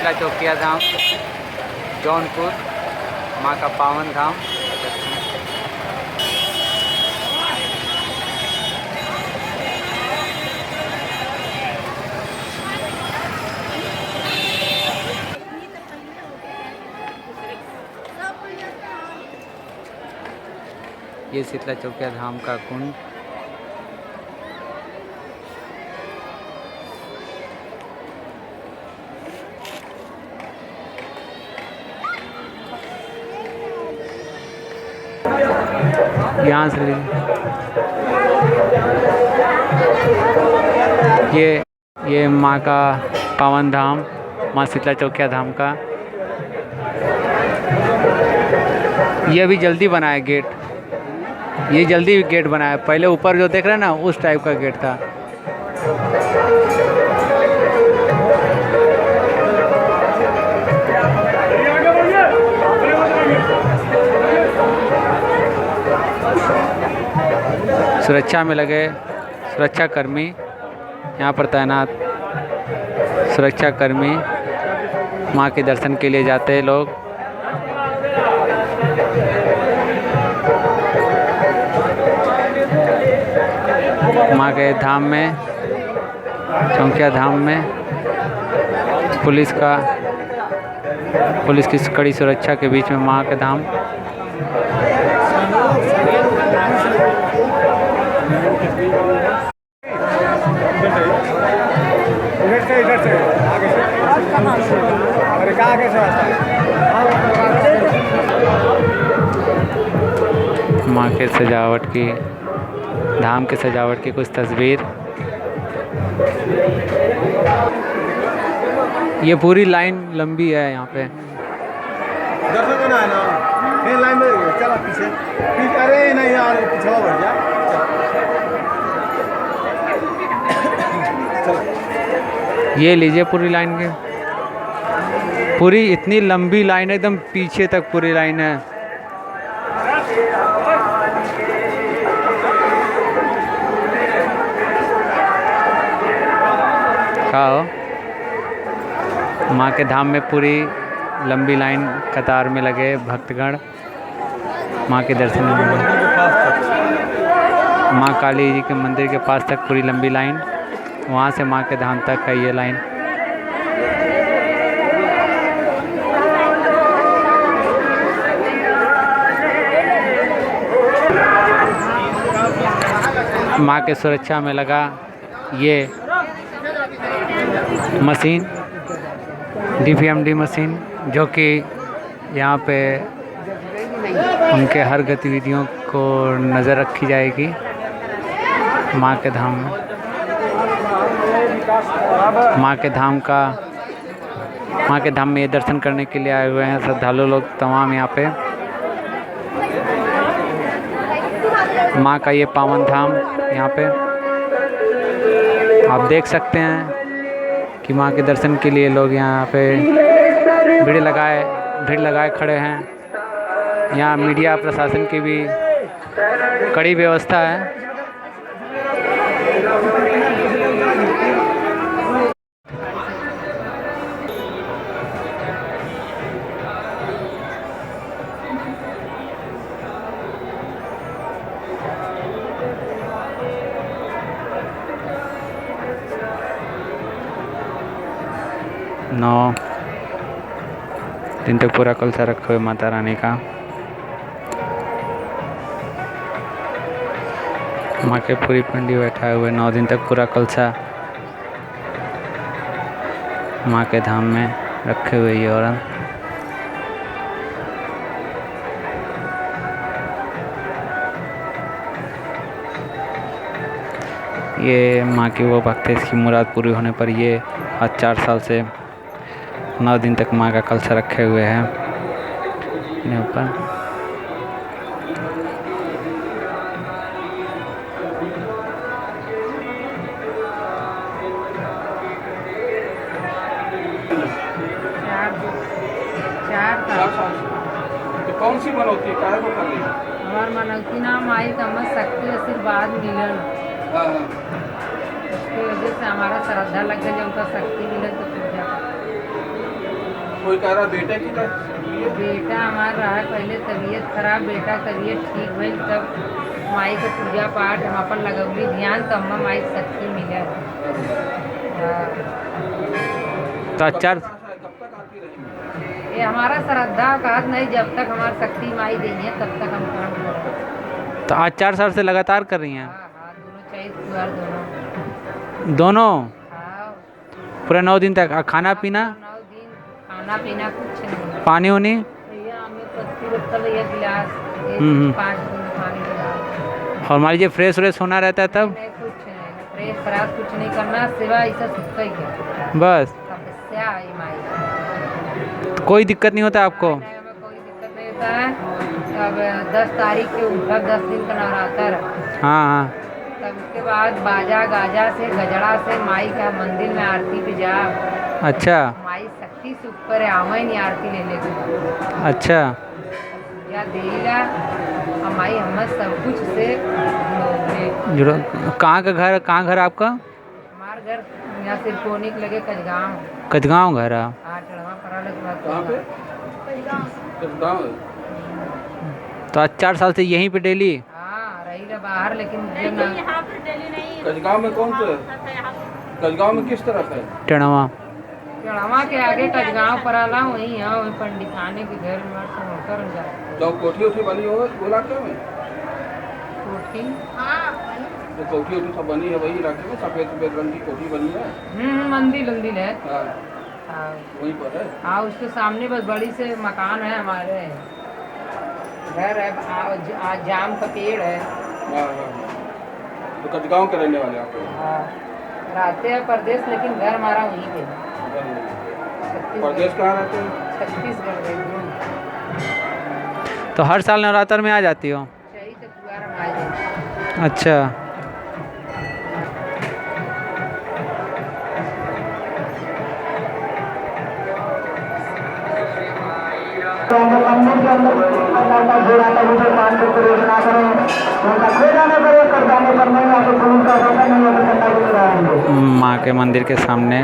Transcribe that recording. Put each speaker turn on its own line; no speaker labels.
शीतला चौकिया धाम जौनपुर, माँ का पावन धाम। ये शीतला चौकिया धाम का कुंड। यहाँ से ये माँ का पावन धाम, माँ शीतला चौकिया धाम का। ये अभी जल्दी बना है गेट, ये जल्दी गेट बना है। पहले ऊपर जो देख रहे हैं ना, उस टाइप का गेट था। सुरक्षा में लगे सुरक्षा कर्मी, यहाँ पर तैनात सुरक्षा कर्मी माँ के दर्शन के लिए जाते हैं लोग। माँ के धाम में, चौकिया धाम में पुलिस की कड़ी सुरक्षा के बीच में माँ के धाम। माँ के सजावट की, धाम के सजावट की कुछ तस्वीर। ये पूरी लाइन लंबी है यहाँ पे।
दर्शन करना है ना, ये लाइन में चला पीछे। अरे नहीं यार, पीछे बढ़ जा।
ये लीजिए पूरी लाइन के, पूरी इतनी लंबी लाइन है, एकदम पीछे तक पूरी लाइन है। खाओ, माँ के धाम में पूरी लंबी लाइन कतार में लगे भक्तगण माँ के दर्शन में। माँ काली जी के मंदिर के पास तक पूरी लंबी लाइन, वहाँ से माँ के धाम तक है ये लाइन। माँ के सुरक्षा में लगा ये मशीन, DPMD मशीन, जो कि यहाँ पे उनके हर गतिविधियों को नज़र रखी जाएगी। माँ के धाम में, माँ के धाम में ये दर्शन करने के लिए आए हुए हैं श्रद्धालु लोग तमाम। यहाँ पे माँ का ये पावन धाम, यहाँ पे आप देख सकते हैं कि माँ के दर्शन के लिए लोग यहाँ पे भीड़ लगाए खड़े हैं। यहाँ मीडिया प्रशासन की भी कड़ी व्यवस्था है। नौ दिन तक पूरा कलशा रखे हुए माता रानी का। माँ के पूरी पिंडी बैठाए हुए 9 दिन तक पूरा कलशा माँ के धाम में रखे हुए ये औरत। ये माँ की वो भक्त है, इसकी मुराद पूरी होने पर ये आज 4 साल से 9 दिन तक माँ का कलशा रखे हुए हैं अपने ऊपर।
तो कौन सी मनौती काहे को कर रही है?
हमार मनौती नाम आई तमस शक्ति आशीर्वाद मिलन, उसकी वजह से हमारा श्रद्धा लग गई, उनका शक्ति मिले तो पूजा।
कोई कह रहा बेटे की
बेटा हमारा रहा पहले तबीयत खराब, बेटा तबीयत ठीक भई तब माई के पूजा पाठ हम अपन लगौली ध्यान तब में माई शक्ति मिला। हाँ।
तो अच्छा
कब तक आती रहेंगी?
ये हमारा श्रद्धा का नहीं, जब तक हमारी शक्ति माई देंगे तब तक हम काम करेंगे।
तो आज 4 साल से लगातार कर रही हैं?
हाँ हाँ, दोनों चाहिए त्योहार दोनों।
दोनों
हाँ,
पूरे 9 दिन तक? खाना पीना
9 दिन खाना पीना कुछ नहीं।
पानी वानी?
भैया हमें 25 रुपये भैया गिलास, 5 दिन पानी गिलास।
और मान लीजिए फ्रेश व्रेश होना रहता है तब?
नहीं कुछ नहीं, फ्रेश फ्रास कुछ नहीं करना, सिवा ऐसा सुखता ही है
बस?
तपस्या है माई।
कोई दिक्कत नहीं होता आपको?
नहीं, हमें कोई दिक्कत नहीं होता है। अब 10 तारीख के उठा 10 दिन का नवरात्र,
हाँ हाँ।
तब उसके बाद बाजा गाजा से गजड़ा से माई का मंदिर में आरती पे जा।
अच्छा
माई शक्ति से ऊपर है, आवे नहीं आरती लेने के।
अच्छा।
या देला और माई हमें सब कुछ से
जुड़ो। कहाँ का घर, कहाँ घर आपका?
हमार घर यहाँ से कोनिक लगे कजगांव।
कचगांव घर है?
हाँ, टड़वा पड़ा लग
कहाँ पे? गाँव है।
तो आज 4 साल से यहीं पे डेली?
हाँ, रही रहा बाहर, लेकिन जब ना
कजगांव में कौन से? कजगांव में किस तरफ है?
टड़वा
चढ़ावा के आगे कजगांव पर आला वहीं है, वहीं पंडिताने के घर में से होकर जाए।
जो कोठी उठी बनी हो वो इलाके में?
कोठी
जो कोठी उठी सब बनी है वही इलाके में, सफेद सफेद रंग की कोठी बनी है।
मंदिर उंदिर है।
हाँ,
हाँ
वहीं पर है।
हाँ, उसके सामने बस बड़ी से मकान है हमारे, घर है, जाम का पेड़ है।
हाँ हाँ हाँ। तो कजगांव के रहने वाले आप?
हाँ, रहते हैं परदेश, लेकिन घर हमारा वहीं पे है।
परदेश कहाँ रहते हैं?
छत्तीसगढ़ में।
तो हर साल नवरात्र में आ जाती हो?
चाहिए तो त्योहार हम आ जाए।
अच्छा।
मंदिर के अंदर का घोड़ा का मुझे 5 रुपये रोकना करें, उनका खो जाने पर एक कर जाने पर नहीं आके पुलिस का नहीं होकर
माँ के मंदिर के सामने